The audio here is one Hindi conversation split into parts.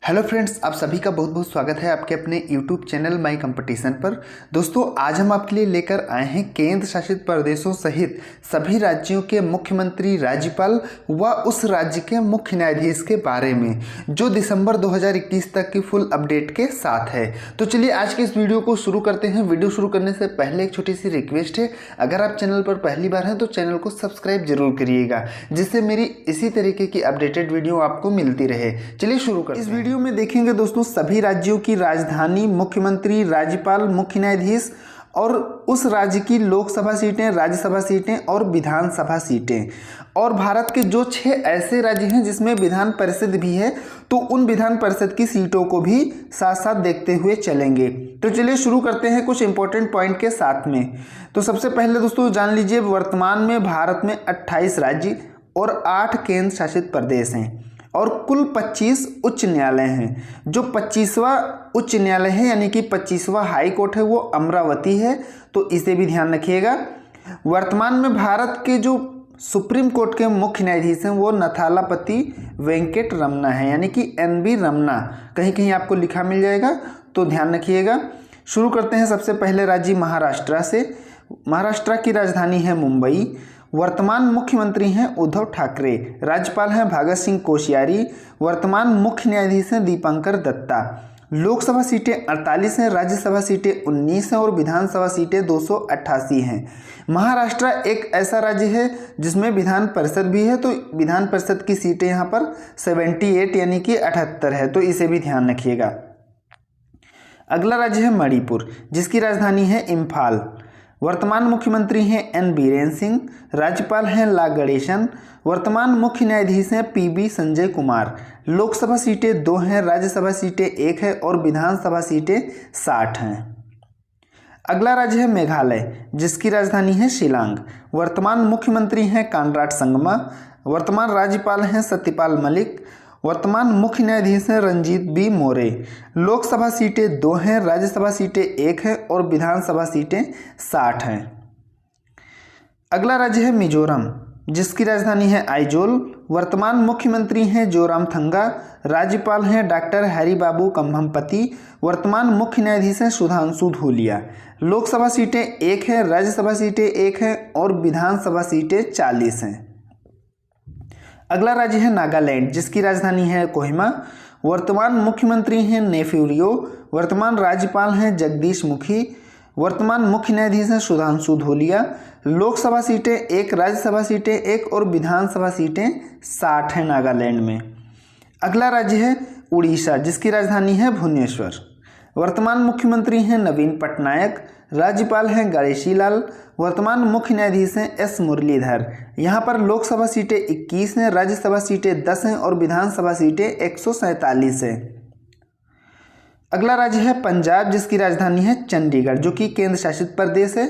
हेलो फ्रेंड्स, आप सभी का बहुत बहुत स्वागत है आपके अपने यूट्यूब चैनल माई कंपटीशन पर। दोस्तों, आज हम आपके लिए लेकर आए हैं केंद्र शासित प्रदेशों सहित सभी राज्यों के मुख्यमंत्री, राज्यपाल व उस राज्य के मुख्य न्यायाधीश के बारे में, जो दिसंबर 2021 तक की फुल अपडेट के साथ है। तो चलिए आज के इस वीडियो को शुरू करते हैं। वीडियो शुरू करने से पहले एक छोटी सी रिक्वेस्ट है, अगर आप चैनल पर पहली बार हैं तो चैनल को सब्सक्राइब जरूर करिएगा, जिससे मेरी इसी तरीके की अपडेटेड वीडियो आपको मिलती रहे। चलिए शुरू करते हैं। इस वीडियो में देखेंगे दोस्तों सभी राज्यों की राजधानी, मुख्यमंत्री, राज्यपाल, मुख्य न्यायाधीश और उस राज्य की लोकसभा सीटें, राज्यसभा सीटें और विधानसभा सीटें। और भारत के जो 6 ऐसे राज्य हैं जिसमें विधान परिषद भी है, तो उन विधान परिषद की सीटों को भी साथ साथ देखते हुए चलेंगे। तो चलिए शुरू करते हैं कुछ इंपॉर्टेंट पॉइंट के साथ में। तो सबसे पहले दोस्तों जान लीजिए, वर्तमान में भारत में 28 राज्य और 8 केंद्र शासित प्रदेश हैं और कुल 25 उच्च न्यायालय हैं। जो 25वां उच्च न्यायालय है यानी कि 25वां हाई कोर्ट है वो अमरावती है, तो इसे भी ध्यान रखिएगा। वर्तमान में भारत के जो सुप्रीम कोर्ट के मुख्य न्यायाधीश हैं वो नथालापति वेंकट रमना है, यानी कि NV रमना, कहीं कहीं आपको लिखा मिल जाएगा, तो ध्यान रखिएगा। शुरू करते हैं सबसे पहले राज्य महाराष्ट्र से। महाराष्ट्र की राजधानी है मुंबई। वर्तमान मुख्यमंत्री हैं उद्धव ठाकरे। राज्यपाल हैं भगत सिंह कोश्यारी। वर्तमान मुख्य न्यायाधीश हैं दीपंकर दत्ता। लोकसभा सीटें 48 हैं, राज्यसभा सीटें 19 हैं और विधानसभा सीटें 288 हैं। महाराष्ट्र एक ऐसा राज्य है जिसमें विधान परिषद भी है, तो विधान परिषद की सीटें यहाँ पर 78 यानी कि 78 है, तो इसे भी ध्यान रखिएगा। अगला राज्य है मणिपुर, जिसकी राजधानी है इम्फाल। वर्तमान मुख्यमंत्री हैं N बीरेन सिंह। राज्यपाल हैं ला गणेशन। वर्तमान मुख्य न्यायाधीश हैं PB संजय कुमार। लोकसभा सीटें 2 हैं, राज्यसभा सीटें 1 है और विधानसभा सीटें 60 हैं। अगला राज्य है मेघालय, जिसकी राजधानी है शिलांग। वर्तमान मुख्यमंत्री हैं कानराड संगमा। वर्तमान राज्यपाल हैं सत्यपाल मलिक। वर्तमान मुख्य न्यायाधीश हैं रंजीत B मोरे। लोकसभा सीटें 2 हैं, राज्यसभा सीटें 1 है और विधानसभा सीटें 60 हैं। अगला राज्य है मिजोरम, जिसकी राजधानी है आइजोल। वर्तमान मुख्यमंत्री हैं जोरामथंगा। राज्यपाल हैं डॉक्टर हरिबाबू कंभमपति। वर्तमान मुख्य न्यायाधीश हैं सुधांशु धूलिया। लोकसभा सीटें 1 हैं, राज्यसभा सीटें 1 हैं और विधानसभा सीटें 40 हैं। अगला राज्य है नागालैंड, जिसकी राजधानी है कोहिमा। वर्तमान मुख्यमंत्री हैं नेफ्यूरियो। वर्तमान राज्यपाल हैं जगदीश मुखी। वर्तमान मुख्य न्यायाधीश हैं सुधांशु धूलिया। लोकसभा सीटें 1, राज्यसभा सीटें 1 और विधानसभा सीटें 60 हैं नागालैंड में। अगला राज्य है उड़ीसा, जिसकी राजधानी है भुवनेश्वर। वर्तमान मुख्यमंत्री हैं नवीन पटनायक। राज्यपाल हैं गणेशी लाल। वर्तमान मुख्य न्यायाधीश हैं S मुरलीधर। यहाँ पर लोकसभा सीटें 21 हैं, राज्यसभा सीटें 10 हैं और विधानसभा सीटें 147 हैं। अगला राज्य है पंजाब, जिसकी राजधानी है चंडीगढ़, जो कि केंद्र शासित प्रदेश है।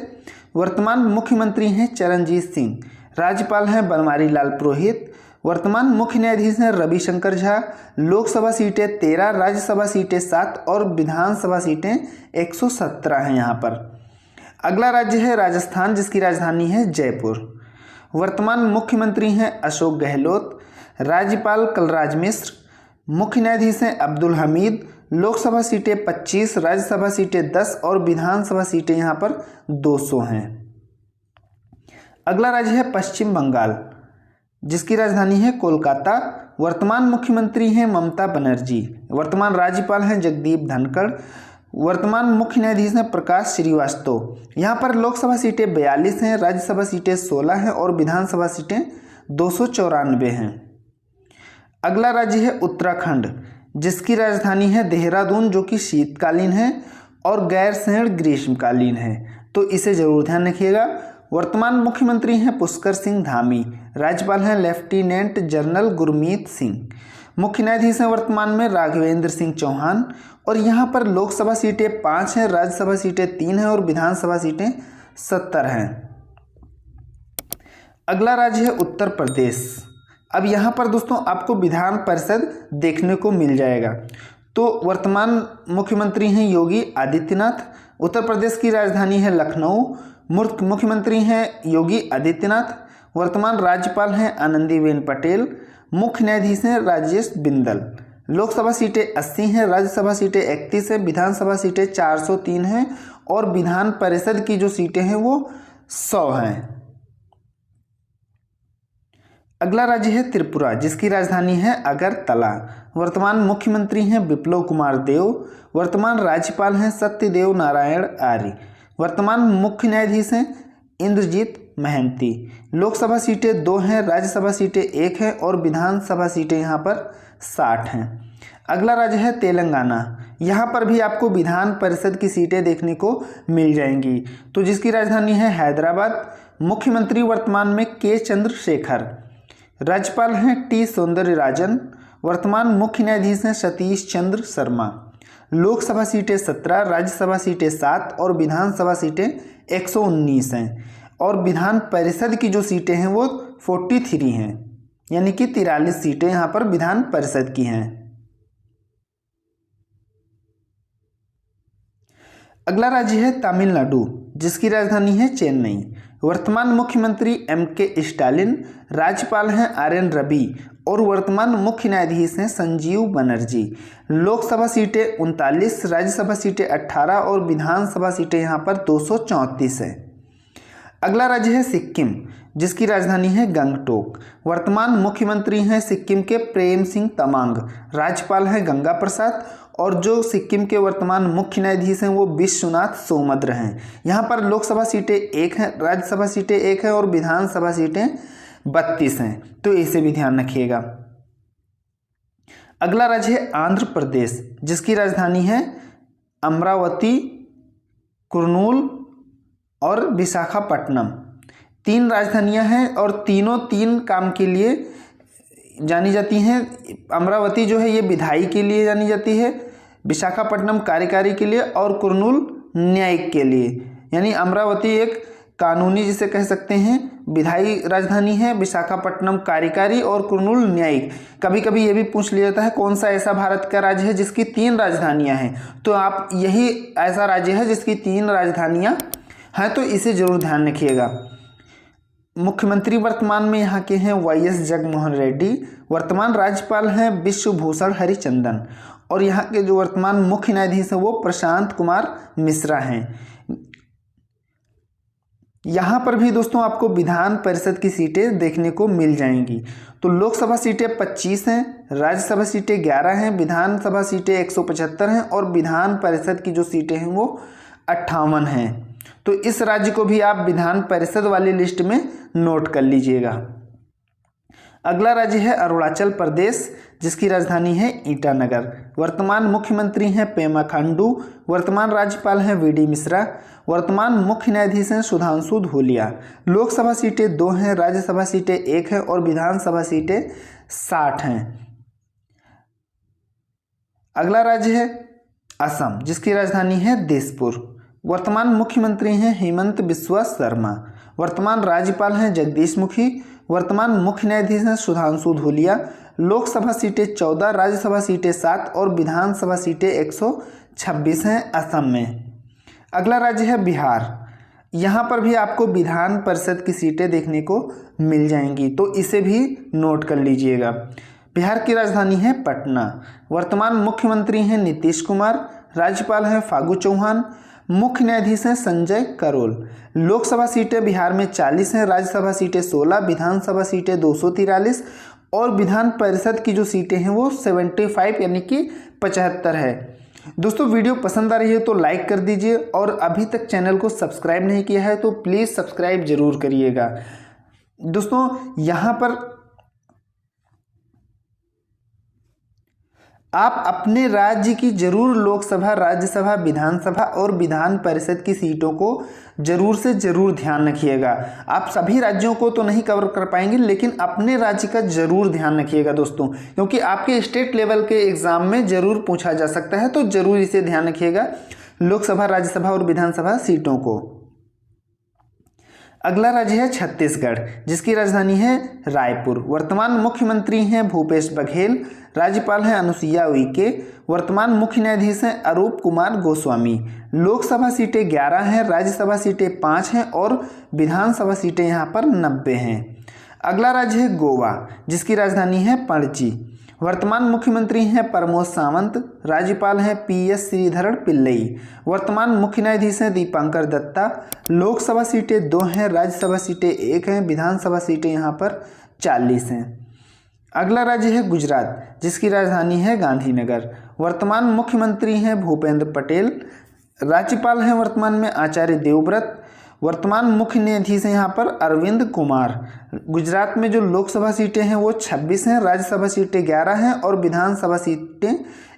वर्तमान मुख्यमंत्री हैं चरणजीत सिंह। राज्यपाल हैं बनवारी लाल पुरोहित। वर्तमान मुख्य न्यायाधीश हैं रविशंकर झा। लोकसभा सीटें 13, राज्यसभा सीटें 7 और विधानसभा सीटें 117 हैं यहाँ पर। अगला राज्य है राजस्थान, जिसकी राजधानी है जयपुर। वर्तमान मुख्यमंत्री हैं अशोक गहलोत। राज्यपाल कलराज मिश्र। मुख्य न्यायाधीश हैं अब्दुल हमीद। लोकसभा सीटें 25, राज्यसभा सीटें 10 और विधानसभा सीटें यहाँ पर 200 हैं। अगला राज्य है पश्चिम बंगाल, जिसकी राजधानी है कोलकाता। वर्तमान मुख्यमंत्री हैं ममता बनर्जी। वर्तमान राज्यपाल हैं जगदीप धनखड़। वर्तमान मुख्य न्यायाधीश हैं प्रकाश श्रीवास्तव। यहाँ पर लोकसभा सीटें 42 हैं, राज्यसभा सीटें 16 हैं और विधानसभा सीटें 294 हैं। अगला राज्य है उत्तराखंड, जिसकी राजधानी है देहरादून, जो कि शीतकालीन है और गैरसैंण ग्रीष्मकालीन है, तो इसे जरूर ध्यान रखिएगा। वर्तमान मुख्यमंत्री हैं पुष्कर सिंह धामी। राज्यपाल हैं लेफ्टिनेंट जनरल गुरमीत सिंह। मुख्य न्यायाधीश हैं वर्तमान में राघवेंद्र सिंह चौहान। और यहाँ पर लोकसभा सीटें 5 हैं, राज्यसभा सीटें 3 हैं और विधानसभा सीटें 70 हैं। अगला राज्य है उत्तर प्रदेश। अब यहाँ पर दोस्तों आपको विधान परिषद देखने को मिल जाएगा। तो वर्तमान मुख्यमंत्री हैं योगी आदित्यनाथ। उत्तर प्रदेश की राजधानी है लखनऊ। मुख्यमंत्री हैं योगी आदित्यनाथ। वर्तमान राज्यपाल हैं आनंदीबेन पटेल। मुख्य न्यायाधीश हैं राजेश बिंदल। लोकसभा सीटें 80 हैं, राज्यसभा सीटें 31 हैं, विधानसभा सीटें 403 हैं और विधान परिषद की जो सीटें हैं वो 100 हैं। अगला राज्य है त्रिपुरा, जिसकी राजधानी है अगरतला। वर्तमान मुख्यमंत्री हैं बिप्लब कुमार देव। वर्तमान राज्यपाल हैं सत्यदेव नारायण आर्य। वर्तमान मुख्य न्यायाधीश हैं इंद्रजीत महंती। लोकसभा सीटें 2 हैं, राज्यसभा सीटें 1 हैं और विधानसभा सीटें यहाँ पर 60 हैं। अगला राज्य है तेलंगाना। यहाँ पर भी आपको विधान परिषद की सीटें देखने को मिल जाएंगी, तो जिसकी राजधानी है हैदराबाद। मुख्यमंत्री वर्तमान में के चंद्रशेखर। राज्यपाल हैं टी सौंदरराजन। वर्तमान मुख्य न्यायाधीश हैं सतीश चंद्र शर्मा। लोकसभा सीटें 17, राज्यसभा सीटें 7 और विधानसभा सीटें 119 हैं और विधान परिषद की जो सीटें हैं वो 43 हैं, यानी कि 43 सीटें यहाँ पर विधान परिषद की हैं। अगला राज्य है तमिलनाडु, जिसकी राजधानी है चेन्नई। वर्तमान मुख्यमंत्री के स्टालिन। राज्यपाल हैं आर रवि और वर्तमान मुख्य न्यायाधीश हैं संजीव बनर्जी। लोकसभा सीटें 39, राज्यसभा सीटें 18 और विधानसभा सीटें यहाँ पर 234 हैं। अगला राज्य है सिक्किम, जिसकी राजधानी है गंगटोक। वर्तमान मुख्यमंत्री हैं सिक्किम के प्रेम सिंह तमांग। राज्यपाल हैं गंगा प्रसाद और जो सिक्किम के वर्तमान मुख्य न्यायाधीश हैं वो विश्वनाथ सोमद्र हैं। यहाँ पर लोकसभा सीटें 1 हैं, राज्यसभा सीटें 1 हैं और विधानसभा सीटें 32 हैं, तो इसे भी ध्यान रखिएगा। अगला राज्य है आंध्र प्रदेश, जिसकी राजधानी है अमरावती, कुर्नूल और विशाखापट्टनम। 3 राजधानियां हैं और तीनों 3 काम के लिए जानी जाती हैं। अमरावती जो है ये विधायी के लिए जानी जाती है, विशाखापट्टनम कार्यकारी के लिए और कुर्नूल न्यायिक के लिए। यानी अमरावती एक कानूनी जिसे कह सकते हैं विधायी राजधानी है, विशाखापट्टनम कार्यकारी और कुर्नूल न्यायिक। कभी कभी ये भी पूछ लिया जाता है कौन सा ऐसा भारत का राज्य है जिसकी 3 राजधानियां हैं, तो आप यही ऐसा राज्य है जिसकी 3 राजधानियां हैं, तो इसे जरूर ध्यान रखिएगा। मुख्यमंत्री वर्तमान में यहाँ के हैं वाई.एस. जगनमोहन रेड्डी। वर्तमान राज्यपाल हैं विश्वभूषण हरिचंदन और यहाँ के जो वर्तमान मुख्य न्यायाधीश हैं वो प्रशांत कुमार मिश्रा हैं। यहाँ पर भी दोस्तों आपको विधान परिषद की सीटें देखने को मिल जाएंगी। तो लोकसभा सीटें 25 हैं, राज्यसभा सीटें 11 हैं, विधानसभा सीटें 175 हैं और विधान परिषद की जो सीटें हैं वो 58 हैं। तो इस राज्य को भी आप विधान परिषद वाली लिस्ट में नोट कर लीजिएगा। अगला राज्य है अरुणाचल प्रदेश, जिसकी राजधानी है ईटानगर। वर्तमान मुख्यमंत्री हैं पेमा खांडू। वर्तमान राज्यपाल हैं वी.डी. मिश्रा। वर्तमान मुख्य न्यायाधीश हैं सुधांशु धूलिया। लोकसभा सीटें 2 हैं, राज्यसभा सीटें 1 हैं और विधानसभा सीटें 60 हैं। अगला राज्य है असम, जिसकी राजधानी है दिसपुर। वर्तमान मुख्यमंत्री हैं हेमंत बिस्वा शर्मा। वर्तमान राज्यपाल हैं जगदीश मुखी। वर्तमान मुख्य न्यायाधीश हैं सुधांशु धूलिया। लोकसभा सीटें 14, राज्यसभा सीटें 7 और विधानसभा सीटें 126 हैं असम में। अगला राज्य है बिहार। यहाँ पर भी आपको विधान परिषद की सीटें देखने को मिल जाएंगी, तो इसे भी नोट कर लीजिएगा। बिहार की राजधानी है पटना। वर्तमान मुख्यमंत्री हैं नीतीश कुमार। राज्यपाल हैं फागू चौहान। मुख्य न्यायाधीश हैं संजय करोल। लोकसभा सीटें बिहार में 40 हैं, राज्यसभा सीटें 16, विधानसभा सीटें 243 और विधान परिषद की जो सीटें हैं वो 75 यानी कि 75 है। दोस्तों वीडियो पसंद आ रही है तो लाइक कर दीजिए और अभी तक चैनल को सब्सक्राइब नहीं किया है तो प्लीज़ सब्सक्राइब जरूर करिएगा। दोस्तों यहाँ पर आप अपने राज्य की जरूर लोकसभा, राज्यसभा, विधानसभा और विधान परिषद की सीटों को जरूर से जरूर ध्यान रखिएगा। आप सभी राज्यों को तो नहीं कवर कर पाएंगे, लेकिन अपने राज्य का जरूर ध्यान रखिएगा दोस्तों, क्योंकि आपके स्टेट लेवल के एग्जाम में जरूर पूछा जा सकता है, तो जरूर इसे ध्यान रखिएगा लोकसभा, राज्यसभा और विधानसभा सीटों को। अगला राज्य है छत्तीसगढ़, जिसकी राजधानी है रायपुर। वर्तमान मुख्यमंत्री हैं भूपेश बघेल। राज्यपाल हैं अनुसुईया उइके। वर्तमान मुख्य न्यायाधीश हैं अरूप कुमार गोस्वामी। लोकसभा सीटें 11 हैं, राज्यसभा सीटें 5 हैं और विधानसभा सीटें यहाँ पर 90 हैं। अगला राज्य है गोवा, जिसकी राजधानी है पणजी। वर्तमान मुख्यमंत्री हैं प्रमोद सावंत, राज्यपाल हैं PS श्रीधरन पिल्लई। वर्तमान मुख्य न्यायाधीश हैं दीपांकर दत्ता। लोकसभा सीटें 2 हैं, राज्यसभा सीटें 1 हैं, विधानसभा सीटें यहाँ पर 40 हैं। अगला राज्य है गुजरात, जिसकी राजधानी है गांधीनगर। वर्तमान मुख्यमंत्री हैं भूपेंद्र पटेल। राज्यपाल हैं वर्तमान में आचार्य देवव्रत। वर्तमान मुख्य न्यायाधीश हैं यहाँ पर अरविंद कुमार। गुजरात में जो लोकसभा सीटें हैं वो 26 हैं, राज्यसभा सीटें 11 हैं और विधानसभा सीटें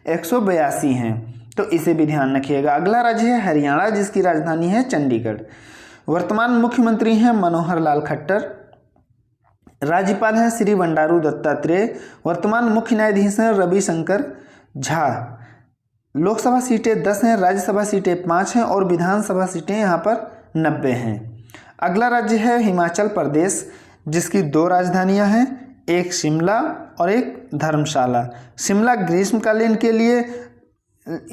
182 हैं, तो इसे भी ध्यान रखिएगा। अगला राज्य है हरियाणा, जिसकी राजधानी है चंडीगढ़। वर्तमान मुख्यमंत्री हैं मनोहर लाल खट्टर। राज्यपाल हैं श्री बंडारू दत्तात्रेय। वर्तमान मुख्य न्यायाधीश हैं रविशंकर झा। लोकसभा सीटें 10 हैं, राज्यसभा सीटें 5 हैं और विधानसभा सीटें यहाँ पर 90 हैं। अगला राज्य है हिमाचल प्रदेश, जिसकी 2 राजधानियां हैं, एक शिमला और एक धर्मशाला। शिमला ग्रीष्मकालीन के लिए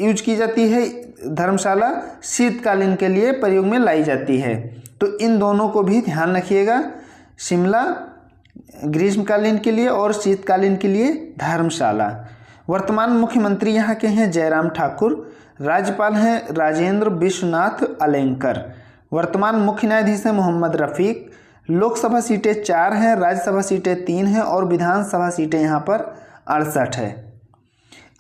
यूज की जाती है, धर्मशाला शीतकालीन के लिए प्रयोग में लाई जाती है, तो इन दोनों को भी ध्यान रखिएगा। शिमला ग्रीष्मकालीन के लिए और शीतकालीन के लिए धर्मशाला। वर्तमान मुख्यमंत्री यहाँ के हैं जयराम ठाकुर। राज्यपाल हैं राजेंद्र विश्वनाथ अलेंकर। वर्तमान मुख्य न्यायाधीश हैं मोहम्मद रफ़ीक। लोकसभा सीटें 4 हैं, राज्यसभा सीटें 3 हैं और विधानसभा सीटें यहाँ पर 68 है।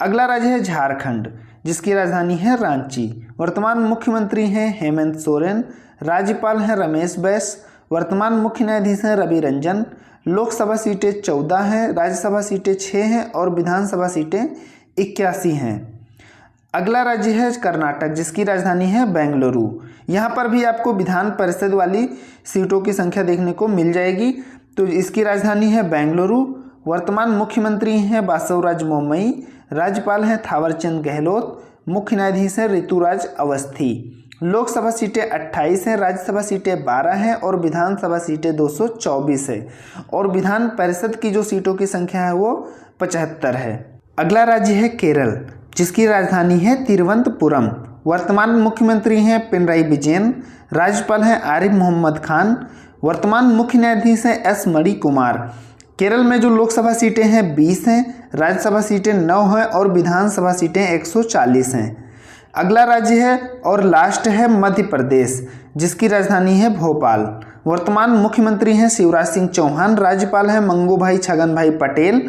अगला राज्य है झारखंड, जिसकी राजधानी है रांची। वर्तमान मुख्यमंत्री हैं हेमंत सोरेन। राज्यपाल हैं रमेश बैस। वर्तमान मुख्य न्यायाधीश हैं रवि रंजन। लोकसभा सीटें 14 हैं, राज्यसभा सीटें 6 हैं और विधानसभा सीटें 81 हैं। अगला राज्य है कर्नाटक, जिसकी राजधानी है बेंगलुरु। यहाँ पर भी आपको विधान परिषद वाली सीटों की संख्या देखने को मिल जाएगी, तो इसकी राजधानी है बेंगलुरु। वर्तमान मुख्यमंत्री हैं बासवराज बोम्मई। राज्यपाल हैं थावरचंद गहलोत। मुख्य न्यायाधीश हैं ऋतुराज अवस्थी। लोकसभा सीटें 28 हैं, राज्यसभा सीटें 12 हैं और विधानसभा सीटें 224 है और विधान परिषद की जो सीटों की संख्या है वो 75 है। अगला राज्य है केरल, जिसकी राजधानी है तिरुवनंतपुरम। वर्तमान मुख्यमंत्री हैं पिनराई विजयन। राज्यपाल हैं आरिफ मोहम्मद खान। वर्तमान मुख्य न्यायाधीश हैं S मणि कुमार। केरल में जो लोकसभा सीटें हैं 20 हैं, राज्यसभा सीटें 9 हैं और विधानसभा सीटें 140 हैं। अगला राज्य है और लास्ट है मध्य प्रदेश, जिसकी राजधानी है भोपाल। वर्तमान मुख्यमंत्री हैं शिवराज सिंह चौहान। राज्यपाल हैं मंगूभाई छगन भाई पटेल।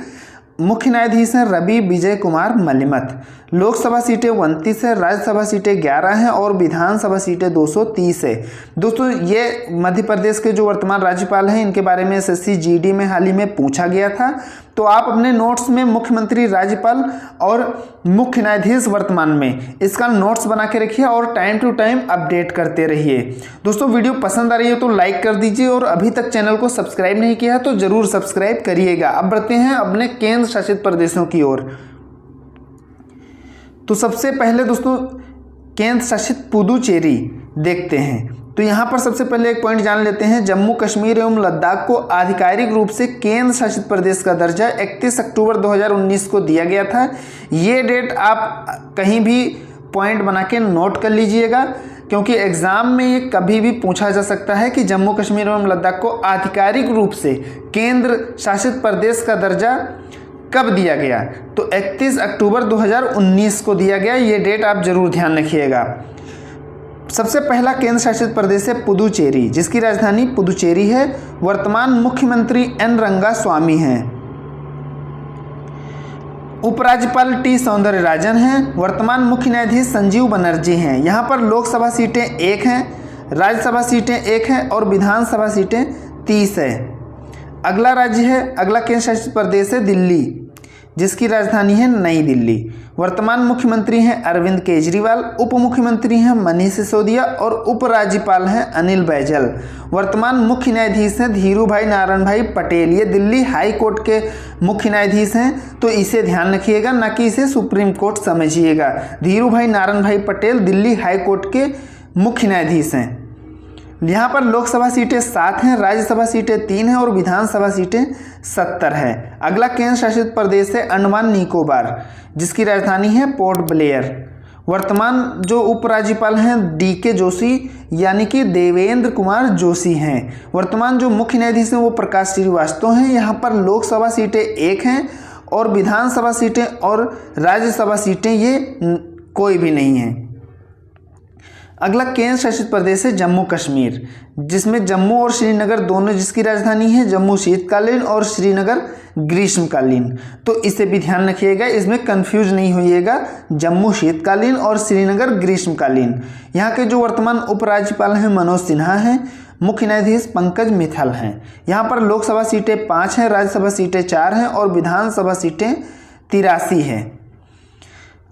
मुख्य न्यायाधीश हैं रवि विजय कुमार मलिमथ। लोकसभा सीटें 29 है, राज्यसभा सीटें 11 हैं और विधानसभा सीटें 230 है। दोस्तों, ये मध्य प्रदेश के जो वर्तमान राज्यपाल हैं इनके बारे में SSC GD में हाल ही में पूछा गया था, तो आप अपने नोट्स में मुख्यमंत्री, राज्यपाल और मुख्य न्यायाधीश वर्तमान में इसका नोट्स बना के रखिए और टाइम टू टाइम अपडेट करते रहिए। दोस्तों, वीडियो पसंद आ रही है तो लाइक कर दीजिए और अभी तक चैनल को सब्सक्राइब नहीं किया है तो जरूर सब्सक्राइब करिएगा। अब बढ़ते हैं अपने केंद्र शासित प्रदेशों की ओर। तो सबसे पहले दोस्तों केंद्र शासित पुदुचेरी देखते हैं। तो यहाँ पर सबसे पहले एक पॉइंट जान लेते हैं। जम्मू कश्मीर एवं लद्दाख को आधिकारिक रूप से केंद्र शासित प्रदेश का दर्जा 31 अक्टूबर 2019 को दिया गया था। ये डेट आप कहीं भी पॉइंट बना के नोट कर लीजिएगा, क्योंकि एग्जाम में ये कभी भी पूछा जा सकता है कि जम्मू कश्मीर एवं लद्दाख को आधिकारिक रूप से केंद्र शासित प्रदेश का दर्जा कब दिया गया। तो 31 अक्टूबर 2019 को दिया गया। ये डेट आप जरूर ध्यान रखिएगा। सबसे पहला केंद्र शासित प्रदेश है पुदुचेरी, जिसकी राजधानी पुदुचेरी है। वर्तमान मुख्यमंत्री N रंगास्वामी हैं। उपराज्यपाल T सौंदरराजन हैं। वर्तमान मुख्य न्यायाधीश संजीव बनर्जी हैं। यहाँ पर लोकसभा सीटें 1 हैं, राज्यसभा सीटें 1 हैं और विधानसभा सीटें 30 है। अगला राज्य है, अगला केंद्र शासित प्रदेश है दिल्ली, जिसकी राजधानी है नई दिल्ली। वर्तमान मुख्यमंत्री हैं अरविंद केजरीवाल। उप मुख्यमंत्री हैं मनीष सिसोदिया और उपराज्यपाल हैं अनिल बैजल। वर्तमान मुख्य न्यायाधीश हैं धीरूभाई नारायण भाई पटेल। ये दिल्ली हाई कोर्ट के मुख्य न्यायाधीश हैं, तो इसे ध्यान रखिएगा, ना कि इसे सुप्रीम कोर्ट समझिएगा। धीरूभाई नारायण भाई पटेल दिल्ली हाई कोर्ट के मुख्य न्यायाधीश हैं। यहाँ पर लोकसभा सीटें 7 हैं, राज्यसभा सीटें 3 हैं और विधानसभा सीटें 70 है। अगला केंद्र शासित प्रदेश है अंडमान निकोबार, जिसकी राजधानी है पोर्ट ब्लेयर। वर्तमान जो उपराज्यपाल हैं DK जोशी यानी कि देवेंद्र कुमार जोशी हैं। वर्तमान जो मुख्य न्यायाधीश हैं वो प्रकाश श्रीवास्तव हैं। यहाँ पर लोकसभा सीटें 1 हैं और विधानसभा सीटें और राज्यसभा सीटें ये कोई भी नहीं है। अगला केंद्र शासित प्रदेश है जम्मू कश्मीर, जिसमें जम्मू और श्रीनगर दोनों जिसकी राजधानी है, जम्मू शीतकालीन और श्रीनगर ग्रीष्मकालीन। तो इसे भी ध्यान रखिएगा, इसमें कंफ्यूज नहीं होइएगा, जम्मू शीतकालीन और श्रीनगर ग्रीष्मकालीन। यहाँ के जो वर्तमान उपराज्यपाल हैं मनोज सिन्हा हैं, मुख्य न्यायाधीश पंकज मित्तल हैं। यहाँ पर लोकसभा सीटें 5 हैं, राज्यसभा सीटें 4 हैं और विधानसभा सीटें 83 हैं।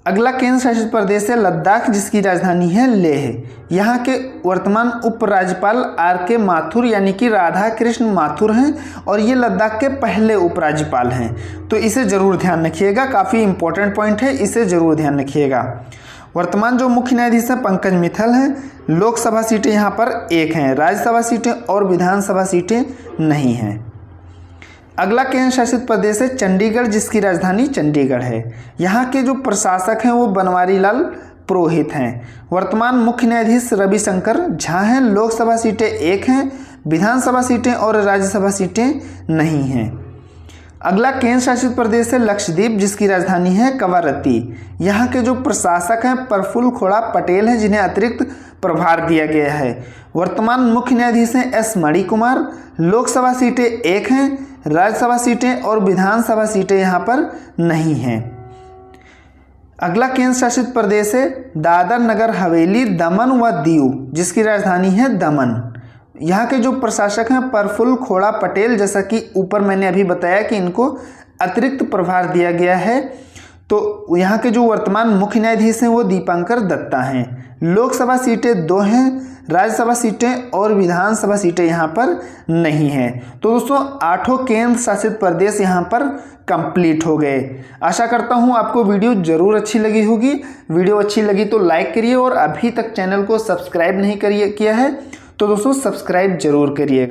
अगला केंद्र शासित प्रदेश है लद्दाख, जिसकी राजधानी है लेह। यहाँ के वर्तमान उपराज्यपाल RK माथुर यानी कि राधा कृष्ण माथुर हैं और ये लद्दाख के पहले उपराज्यपाल हैं। तो इसे ज़रूर ध्यान रखिएगा, काफ़ी इंपॉर्टेंट पॉइंट है, इसे ज़रूर ध्यान रखिएगा। वर्तमान जो मुख्य न्यायाधीश हैं पंकज मित्तल हैं। लोकसभा सीटें यहाँ पर 1 हैं, राज्यसभा सीटें और विधानसभा सीटें नहीं हैं। अगला केंद्र शासित प्रदेश है चंडीगढ़, जिसकी राजधानी चंडीगढ़ है। यहाँ के जो प्रशासक हैं वो बनवारी लाल पुरोहित हैं। वर्तमान मुख्य न्यायाधीश रविशंकर झा हैं। लोकसभा सीटें 1 हैं, विधानसभा सीटें और राज्यसभा सीटें नहीं हैं। अगला केंद्र शासित प्रदेश है लक्षद्वीप, जिसकी राजधानी है कवरत्ती। यहाँ के जो प्रशासक हैं प्रफुल्ल खोड़ा पटेल हैं, जिन्हें अतिरिक्त प्रभार दिया गया है। वर्तमान मुख्य न्यायाधीश हैं S मणिकुमार। लोकसभा सीटें 1 हैं, राज्यसभा सीटें और विधानसभा सीटें यहाँ पर नहीं हैं। अगला केंद्र शासित प्रदेश है दादर नगर हवेली, दमन व दीव, जिसकी राजधानी है दमन। यहाँ के जो प्रशासक हैं प्रफुल्ल खोड़ा पटेल, जैसा कि ऊपर मैंने अभी बताया कि इनको अतिरिक्त प्रभार दिया गया है। तो यहाँ के जो वर्तमान मुख्य न्यायाधीश हैं वो दीपांकर दत्ता हैं। लोकसभा सीटें 2 हैं, राज्यसभा सीटें और विधानसभा सीटें यहाँ पर नहीं हैं। तो दोस्तों 8 केंद्र शासित प्रदेश यहाँ पर कंप्लीट हो गए। आशा करता हूँ आपको वीडियो ज़रूर अच्छी लगी होगी। वीडियो अच्छी लगी तो लाइक करिए और अभी तक चैनल को सब्सक्राइब नहीं किया है तो दोस्तों सब्सक्राइब जरूर करिएगा।